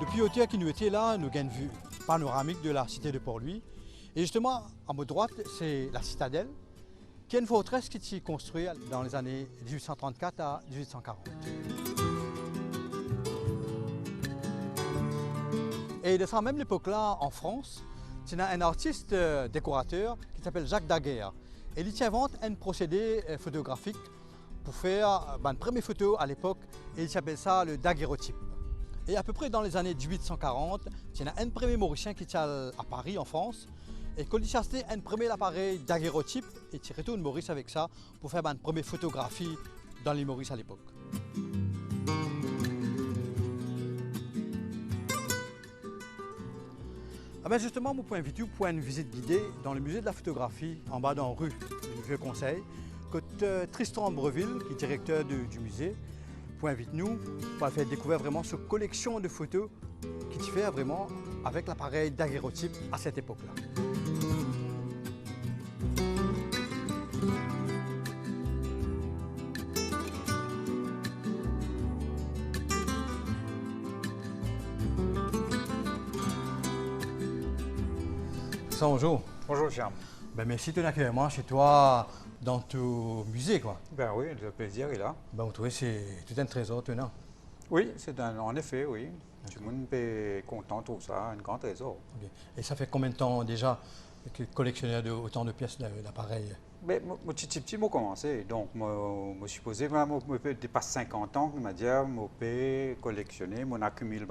Depuis hauteur qui nous était là, nous avons une vue panoramique de la cité de Port-Louis. Et justement, à ma droite, c'est la citadelle, qui est une forteresse qui s'est construite dans les années 1834 à 1840. Et de cette même époque-là, en France, il y a un artiste décorateur qui s'appelle Jacques Daguerre. Et il invente un procédé photographique pour faire une première photo à l'époque, et il s'appelle ça le daguerreotype. Et à peu près dans les années 1840, il y a un premier Mauricien qui est à Paris, en France, et quand il a acheté un premier appareil daguerreotype, et il retourne Maurice avec ça pour faire une première photographie dans les Maurice à l'époque. Ah ben justement, mon point invité pour une visite guidée dans le musée de la photographie, en bas dans la rue du Vieux Conseil, que Tristan Breville, qui est directeur du musée, pour inviter nous pour faire découvrir vraiment cette collection de photos qui se fait vraiment avec l'appareil daguerreotype à cette époque-là. Bonjour. Bonjour Charles. Ben, merci de l'accueillir chez toi dans ton musée, quoi. Ben oui, le plaisir est là. Ben, vous trouvez que c'est tout un trésor tenant. Oui, en effet, oui. Tout le monde est content de tout ça, un grand trésor. Okay. Et ça fait combien de temps déjà que collectionneur de autant de pièces d'appareils? Ben, moi, petit, j'ai commencé. Donc, je supposé, moi, je dépasse 50 ans, je m'a dit, je peux collectionner, je accumule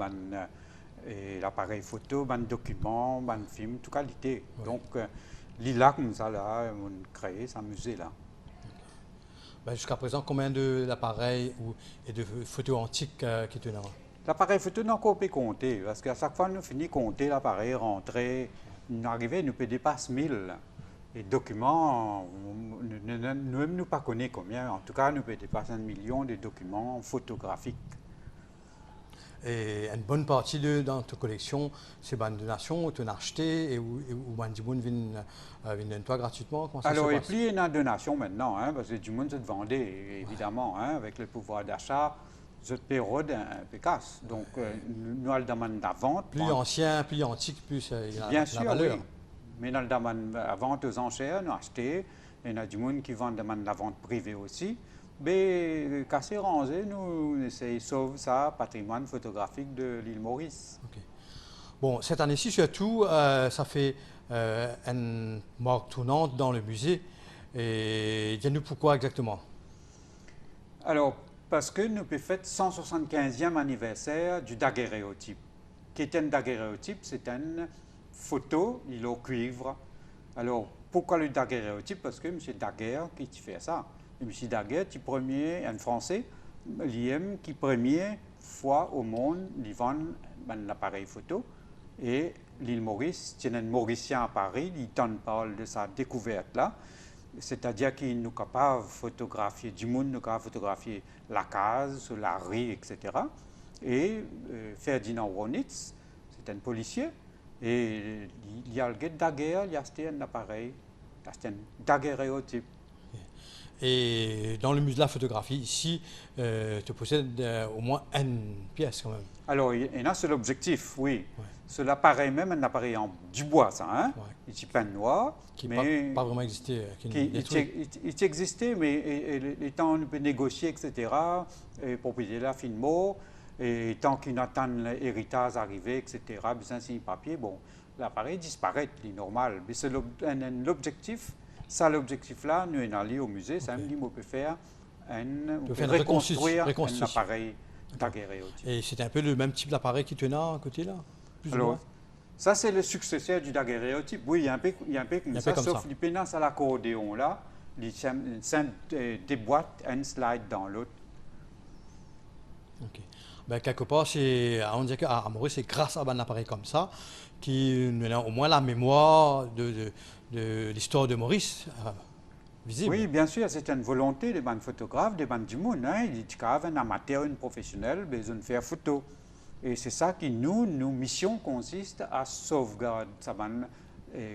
l'appareil photo, les documents, les films, toute qualité. Oui. Donc, là, comme ça, là, on a créé ce musée-là. Okay. Ben, jusqu'à présent, combien d'appareils et de photos antiques qui te n'ont? L'appareil photo, nous encore pas compter, parce qu'à chaque fois, nous finissons de compter l'appareil rentré, nous arrivons, nous peut dépasser 1000. Les documents, nous ne pas connaissons combien, en tout cas, nous peut dépasser 1 million de documents photographiques. Et une bonne partie dans ta collection, c'est une donation, tu as acheté et où du monde vient toi gratuitement. Alors, et puis il y a une donation maintenant, hein, parce que du monde se vendait, évidemment, hein, avec le pouvoir d'achat, cette période un peu casse. Donc, nous allons demander la vente. Plus ancien, plus antique, plus il y a bien la sûr, valeur. Oui. Mais nous demandons la vente aux enchères, nous achetons. Il y en a du monde qui demande la vente privée aussi. Mais, cassé rangé, nous essayons de sauver ça, patrimoine photographique de l'île Maurice. Okay. Bon, cette année-ci, surtout, ça fait une marque tournante dans le musée. Et dis-nous pourquoi exactement? Alors, parce que nous avons fait le 175e anniversaire du daguerréotype. Qui est un daguerréotype? C'est une photo, il est au cuivre. Alors, pourquoi le daguerréotype? Parce que M. Daguerre qui fait ça. Et M. Daguerre, qui premier, un Français, l'IM, qui première fois au monde, il vend l'appareil photo. Et l'île Maurice, il y a un Mauricien à Paris, il parle de sa découverte-là. C'est-à-dire qu'il nous capable de photographier du monde, nous capable de photographier la case, la rue, etc. Et Ferdinand Ronitz, c'est un policier, et il y a le Daguerre, il a acheté un appareil, c'est un daguerréotype. Et dans le musée de la photographie, ici, tu possèdes au moins une pièce quand même. Alors, il y en a, c'est l'objectif, oui. Ouais. C'est l'appareil même, un appareil en du bois, ça, hein? Ouais. Il est peint noir. Qui n'a pas vraiment existé. Il existait, mais les temps on peut négocier, etc. Et propriété là, finement. Et tant qu'il attend l'héritage arrivé, etc., besoin de signer papier, bon, l'appareil disparaît, c'est normal. Mais c'est l'objectif. Ça, l'objectif-là, nous sommes allés au musée, ça me dit qu'on peut faire reconstruire un appareil daguerréotype. Et c'est un peu le même type d'appareil qui tenait à côté là, plus Alors, ou moins. Ça, c'est le successeur du daguerréotype. Oui, il y a un peu comme ça, sauf qu'il pénance à l'accordéon là, il déboîte un slide dans l'autre. Ok. Ben, quelque part, on dirait qu'à Maurice, c'est grâce à un appareil comme ça qui nous a au moins la mémoire de l'histoire de Maurice visible. Oui, bien sûr, c'est une volonté des bandes photographes, des bandes du monde. Hein. Il y a un amateur, un professionnel, besoin de faire photo. Et c'est ça qui nos missions consiste à sauvegarder cette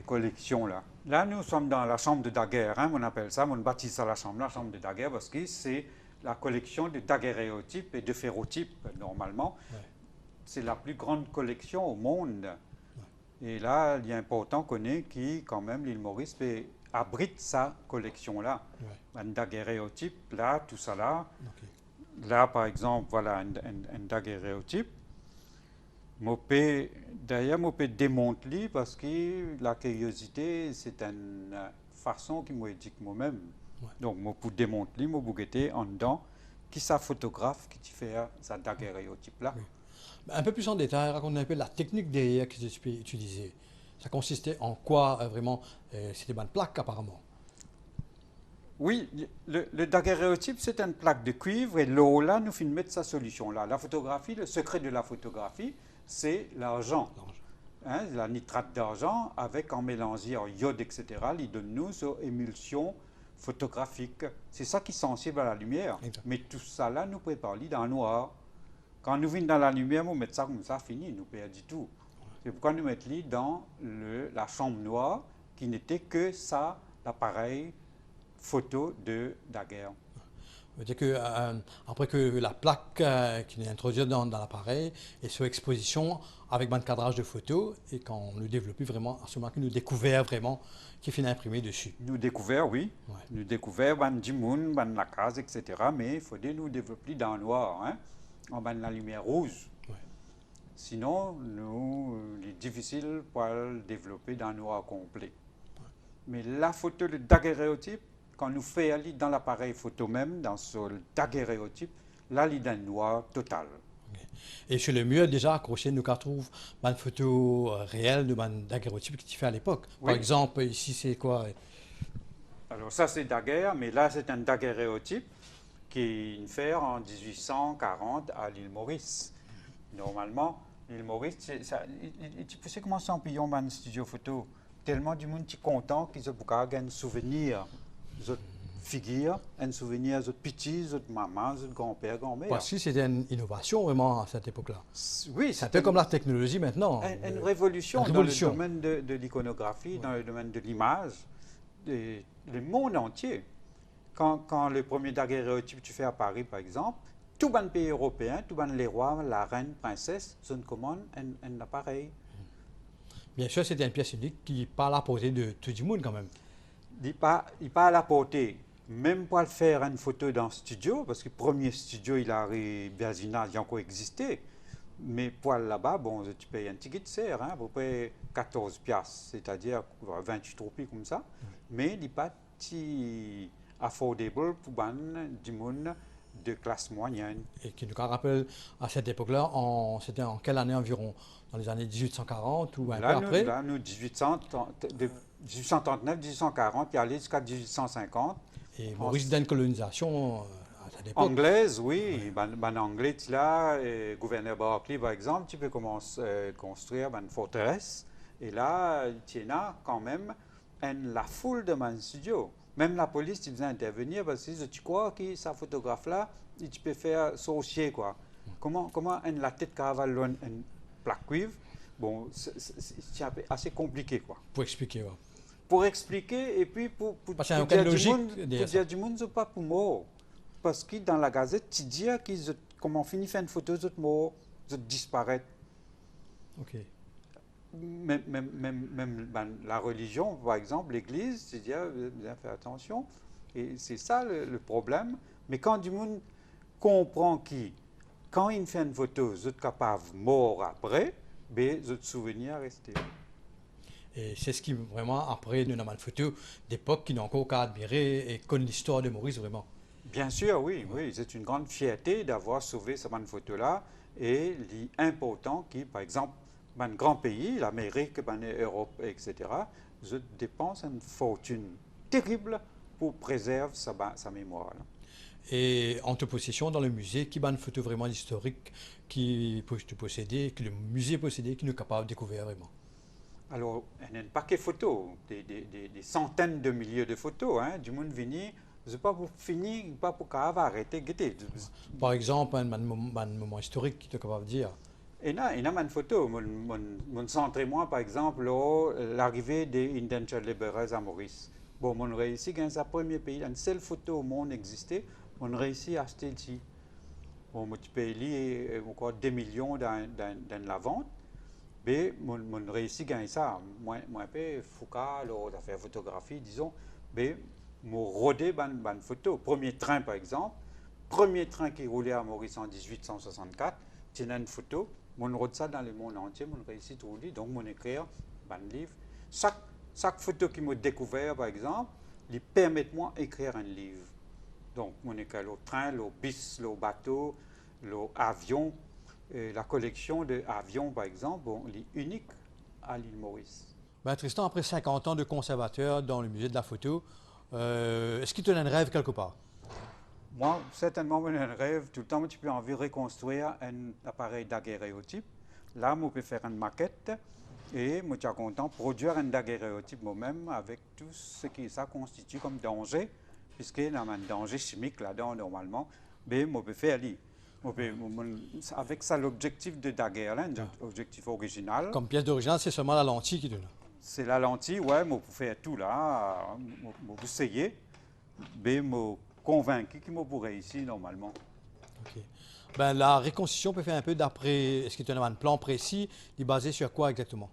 collection-là. Là, nous sommes dans la chambre de Daguerre, hein, on appelle ça, on baptise ça la chambre de Daguerre, parce que c'est la collection de daguerréotypes et de ferrotypes, normalement. Ouais. c'est la plus grande collection au monde. Et là, il est important qu'on ait qui, quand même, l'île Maurice abrite sa collection-là. Un daguerréotype, là, tout ça là. Ok. Là, par exemple, voilà un daguerréotype. D'ailleurs, je peux démontrer parce que la curiosité, c'est une façon qui m'a dit moi-même. Ouais. Donc, je peux démontrer, je peux guetter en dedans qui ça photographe qui fait ça daguerréotype-là. Oui. Un peu plus en détail, raconte un peu la technique derrière que tu peux utiliser. Ça consistait en quoi vraiment? C'était une plaque apparemment. Oui, le daguerréotype, c'est une plaque de cuivre et l'eau là, nous filmons sa solution là. La photographie, le secret de la photographie, c'est l'argent. Hein, la nitrate d'argent avec en mélangeant iode, etc. Il donne nous une émulsion photographique. C'est ça qui est sensible à la lumière. Exact. Mais tout ça là, nous préparons dans le noir. Quand nous venons dans la lumière, nous mettons ça comme ça, fini, nous perdons du tout. C'est pourquoi nous mettons dans la chambre noire qui n'était que ça, l'appareil photo de daguerre. C'est-à-dire que après que la plaque qui est introduite dans l'appareil est sous exposition avec un cadrage de photos et quand on le développe vraiment, à ce moment que nous découvert vraiment qui finit imprimé dessus. Nous découvert, oui. Ouais. Nous découvert ban dimoun, ban la case, etc. Mais il faut nous développer dans le noir, hein, en ban la lumière rouge. Ouais. Sinon, il est difficile pour le développer dans le noir complet. Ouais. Mais la photo, le daguerréotype, quand nous faisons aller dans l'appareil photo même, dans ce daguerréotype, là, il est dans le noir total. Okay. Et sur le mur, déjà accroché, nous trouvons une photo réelle de daguerréotype que tu fais à l'époque. Oui. Par exemple, ici, c'est quoi? Alors, ça, c'est daguerre, mais là, c'est un daguerréotype qui est fait en 1840 à l'île Maurice. Normalement, l'île Maurice, tu sais comment c'est en payant dans studio photo? Tellement du monde qui est content qu'ils ont un souvenir. Une figure, un souvenir de petits, de maman, de grand-père, grand-mère. Parce que c'était une innovation vraiment à cette époque-là. Oui, c'est un peu comme la technologie maintenant. Une révolution, dans le domaine de l'iconographie, dans le domaine de l'image, le monde entier. Quand le premier daguerréotype tu fais à Paris, par exemple, tout le pays européen, tout les rois, la reine, princesse, se commandent un appareil. Bien sûr, c'était une pièce unique qui n'est pas à la portée de tout le monde quand même. Il n'est pas à la portée, même pour faire une photo dans le studio, parce que le premier studio, il a Berzina, il a encore existé. Mais pour là-bas, bon, tu payes un ticket de serre, hein, vous payez 14 piastres, c'est-à-dire 28 roupies comme ça. Mais il n'est pas si affordable pour du monde de classe moyenne. Et qui nous rappelle, à cette époque-là, c'était en quelle année environ? Dans les années 1840 ou un peu après? Là, nous, 1839, 1840, puis aller jusqu'à 1850. Et Maurice d'une colonisation à cette époque. Anglaise, oui. Ouais. Anglais, là, le gouverneur Berkeley, par exemple, tu peux commencer à construire une forteresse. Et là, tu as quand même la foule de mon studio. Même la police, tu faisais intervenir parce que tu crois que sa photographe-là, tu peux faire sorcier, quoi. Comment la tête caravane une plaque cuivre? Bon, c'est assez compliqué, quoi. Pour expliquer, ouais. Pour expliquer, et puis pour dire du monde, c'est pas pour moi. Parce que dans la gazette, tu dis comment finit faire une photo, ils morts, ils disparaissent. Ok. Même la religion, par exemple, l'Église, tu dis, bien faire attention. Et c'est ça le problème. Mais quand du monde comprend que quand il fait une photo, ils sont capables de mort après, mais ils souvenir resté. Et c'est ce qui vraiment, après, nous avons une photo d'époque qui n'a encore qu'à admirer et connaît l'histoire de Maurice vraiment. Bien sûr, oui, oui. C'est une grande fierté d'avoir sauvé cette photo-là. Et l'important qui, par exemple, un grand pays, l'Amérique, l'Europe, etc., je dépense une fortune terrible pour préserver sa mémoire. Et en te possession dans le musée, qui a une photo vraiment historique qui peut te posséder, que le musée possédait, qui nous est capable de découvrir vraiment? Alors, il n'y a pas que photos, des centaines de milliers de photos, hein, du monde venu. Je ne sais pas pour finir, pas pour arrêter de guetter. Par exemple, un moment historique qui est capable de dire. Il y a une photo. Mon centre et moi, par exemple, l'arrivée des indentured laborers à Maurice. Bon, on réussit, c'est le premier pays, une seule photo au monde existait, on réussit à acheter ici. bon, tu payes encore des millions dans la vente, mais mon réussi gagner ça. Moi, peu Foucault, la photographie, disons, mais mon rodé ban photo. Premier train, par exemple, premier train qui roulait à Maurice en 1864, c'est une photo. Mon rôde ça dans le monde entier, mon réussi de rouler, donc mon écrire, ban livre. Chaque photo qui m'a découvert, par exemple, lui permet moi d'écrire un livre. Donc, mon écrit le train, le bus, le bateau, l'avion. La collection d'avions, par exemple, bon, elle est unique à l'île Maurice. Ben, Tristan, après 50 ans de conservateur dans le musée de la photo, est-ce qu'il te donne un rêve quelque part? Moi, certainement, j'ai un rêve. Tout le temps, tu peux envie de reconstruire un appareil daguerréotype. Là, je peux faire une maquette et je suis content de produire un daguerréotype moi-même avec tout ce qui ça constitue comme danger, puisqu'il y a un danger chimique là-dedans normalement, mais je peux faire lui. Avec ça, l'objectif de daguerre, l'objectif original. Comme pièce d'origine, c'est seulement la lentille qui donne. C'est la lentille, ouais, je peux faire tout là, je peux essayer, mais je suis convaincu que je pourrais réussir normalement. Okay. Ben, la reconstitution peut faire un peu d'après, est-ce que tu as un plan précis, il est basé sur quoi exactement?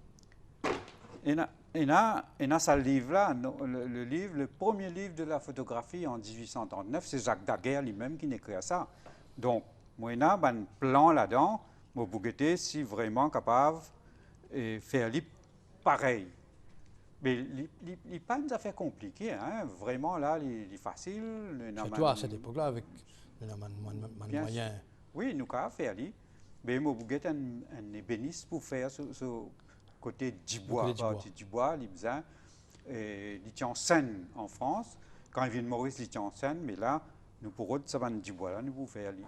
Il y a ce livre-là, le premier livre de la photographie en 1839, c'est Jacques Daguerre lui-même qui écrit ça. Donc, moi, il y a un plan là-dedans, je vais si vraiment capable de faire pareil. Mais il n'est pas une affaire compliquée, hein? Vraiment là, il est facile. Surtout à cette époque-là, avec un moyen. Oui, nous avons fait ali. Mais je vais un ébéniste pour faire ce côté du bois. Du bois, il tient en scène en France. Quand il vient de Maurice, il tient en scène, mais là, nous pourrons ça va du bois là, nous pouvons faire ali.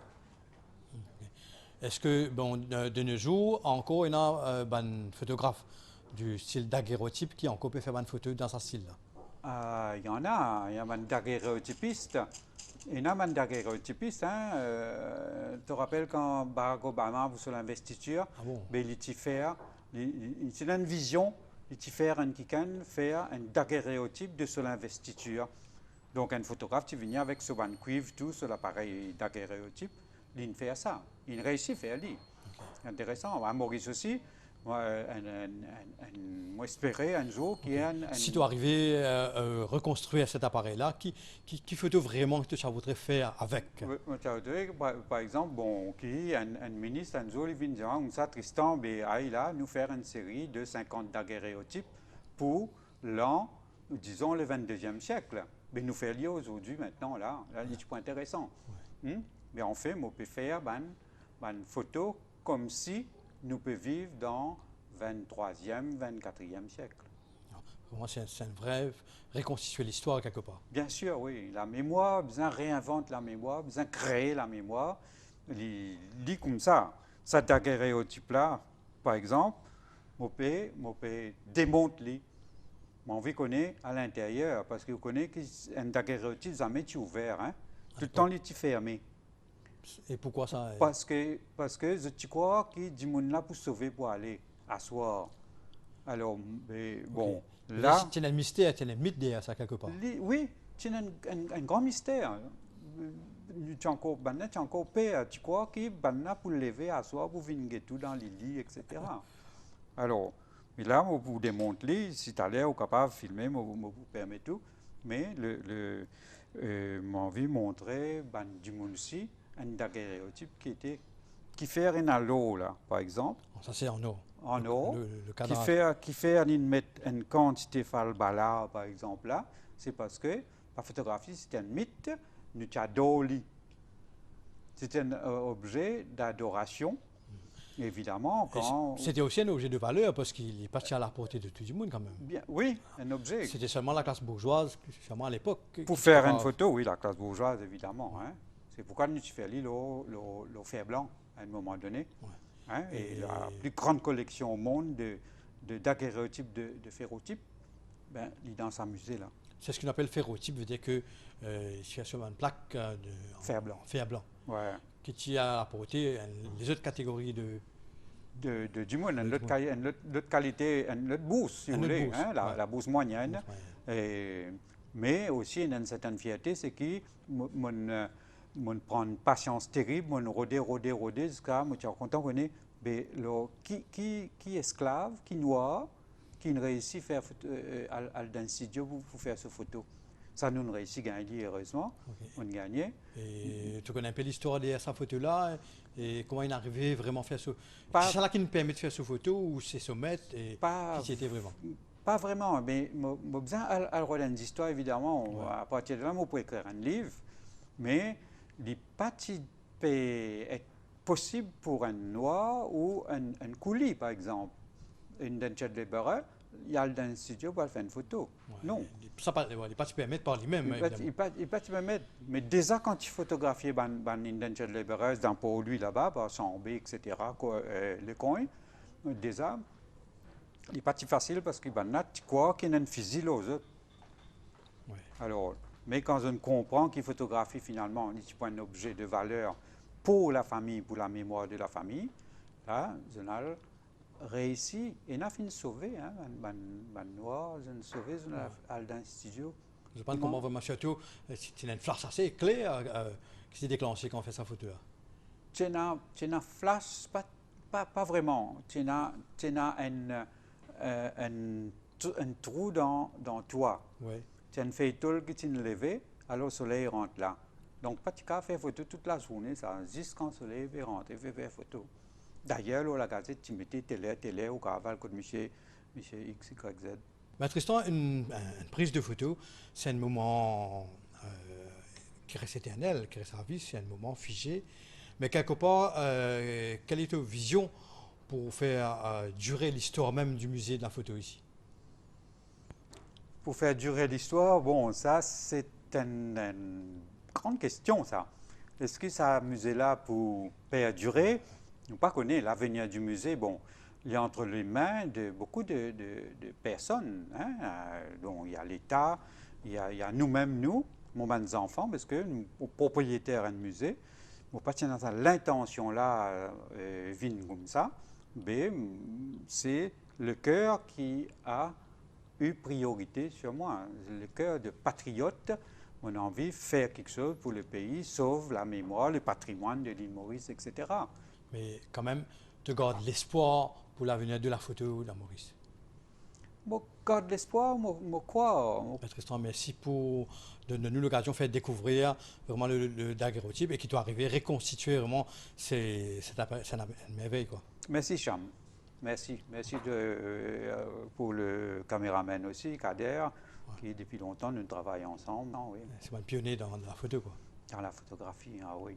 Est-ce que, bon, de nos jours, encore, il y a un photographe du style daguerréotype qui encore peut faire une photo dans ce style-là? Il y en a, il y a un daguerréotypiste. Il y a un daguerréotypiste. Tu te rappelles quand Barack Obama vous sur l'investiture, il a une vision, il faire un daguerréotype de sur l'investiture. Donc un photographe qui vient avec ce ban cuivre tout sur l'appareil daguerréotype, il fait ça. Il réussit à faire lui. Intéressant. À Maurice aussi. Moi, j'espérais un jour qu'il y ait un... Si tu arrivais à reconstruire cet appareil-là, qui photo vraiment que tu voudrais faire avec? Par exemple, bon, un ministre, un jour, il vient dire, ça, Tristan, là, nous faire une série de 50 daguerréotypes pour l'an, disons, le 22e siècle. Mais nous faire lier aujourd'hui, maintenant, là c'est pas intéressant. Mais en fait, on peut faire une photo comme si nous pouvons vivre dans le 23e, 24e siècle. Pour moi, c'est un vrai reconstituer l'histoire quelque part. Bien sûr, oui. La mémoire, besoin réinvente la mémoire, besoin créer la mémoire. Dit comme ça. Ça daguerréotype-là, par exemple, on peut démonter. On veut connaître à l'intérieur, parce que vous connaissez qu'un daguerréotype, jamais est ouvert. Hein? Tout le temps, il est fermé. Et pourquoi ça? Parce que je crois qu'il dit monde là pour sauver pour aller asseoir. Alors, bon, okay. Là... Tu as un mystère, tu as un mythe derrière ça quelque part. Oui, tu as un grand mystère. Tu as encore peur. Tu crois qu'il est pour lever, asseoir, pour venir tout dans les lits, etc. Alors, mais là, je vous démontre, si tu as l'air capable de filmer, je vous permets tout. Mais j'ai envie de montrer du monde ici un daguerréotype qui fait un halo, là, par exemple. Ça, c'est en eau. En eau. Qui fait une quantité falbala, par exemple, là. C'est parce que la photographie, c'est un mythe, nous adorons. C'est un objet d'adoration. Évidemment, quand... C'était aussi un objet de valeur parce qu'il est parti à la portée de tout le monde quand même. Bien, oui, un objet. C'était seulement la classe bourgeoise, seulement à l'époque. Pour faire une photo, oui, la classe bourgeoise, évidemment. Hein. C'est pourquoi nous fais le fer blanc à un moment donné. Ouais. Hein, et la plus grande collection au monde de daguerréotypes, de ferrotypes, il est dans sa musée là. C'est ce qu'on appelle ferrotype, veut dire que c'est sur une plaque de fer blanc. Fer blanc. Ouais. Qui a apporté les autres catégories du monde, une autre qualité, une autre bourse, si vous voulez, hein, la bourse moyenne. Mais aussi, une certaine fierté, c'est que on prend une patience terrible, on rôder jusqu'à, moi, je suis content qu'on ait, mais qui esclave, qui noir, qui ne réussit à faire dans le studio pour faire cette photo. Ça, nous, on réussit à gagner, heureusement, on gagnait. Et tu connais un peu l'histoire derrière sa photo-là et comment il est arrivé vraiment à faire ce... Pas- C'est ça là qui nous permet de faire ce photo ou c'est sommet et Pas, qui c'était vraiment? pas vraiment, mais j'ai besoin de regarder une histoire, évidemment. À partir de là, on peut écrire un livre, mais les parties peuvent être possibles pour un noir ou un coulis, par exemple. Une denture de laboureur, il y a dans le studio pour faire une photo. Ouais, Non. Ça, il pas se permettre par lui-même, Il ne peut pas mettre. Mais déjà, quand tu photographies une denture de laboreuse dans pour lui là-bas, par son B, etc., le coin, déjà, il n'est pas si facile parce qu'il y a tu crois qu'il y a un physique aux autres. Ouais. Alors, mais quand on comprend qu'il photographie finalement un objet de valeur pour la famille, pour la mémoire de la famille, là, on a réussi et on a fini de sauver, hein, noir, on a sauvé dans le studio. Je pense comment vraiment château, c'est une flash assez claire qui s'est déclenchée quand on fait sa photo là. Tu as un flash, pas vraiment. Tu as un trou dans toi. Ouais. Tu as une feuille qui t'est levée, alors le soleil rentre là. Donc, pas de cas faire photo toute la journée, ça, juste quand le soleil rentre, et faire photo. D'ailleurs, la gazette, tu mettais télé au cavale comme monsieur X, Y, Z. Ben, Tristan, une prise de photo, c'est un moment qui reste éternel, qui reste à vie, c'est un moment figé. Mais quelque part, quelle est ta vision pour faire durer l'histoire même du musée de la photo ici? Pour faire durer l'histoire, bon, ça, c'est une grande question, ça. Est-ce que ça musée-là, pour perdurer, on ne pas connaît l'avenir du musée, bon, il est entre les mains de beaucoup de personnes. Hein, dont il y a l'État, il y a nous-mêmes, mes enfants, parce que nous sommes propriétaires d'un musée. Moi, pas dans l'intention là, vient comme ça, mais c'est le cœur qui a eu priorité sur moi. Le cœur de patriote, on a envie de faire quelque chose pour le pays, sauve la mémoire, le patrimoine de l'île Maurice, etc. Mais quand même, tu gardes l'espoir pour l'avenir de la photo de Maurice. Je garde l'espoir, je crois. Tristan, merci pour donner-nous l'occasion de faire découvrir vraiment le daguerréotype et qui doit arriver à reconstituer vraiment c'est une merveille, quoi. Merci, Cham. Merci. Merci pour le caméraman aussi, Kader, qui depuis longtemps nous travaillons ensemble. Non, oui. C'est moi le pionnier dans la photo, quoi. Dans la photographie, ah oui.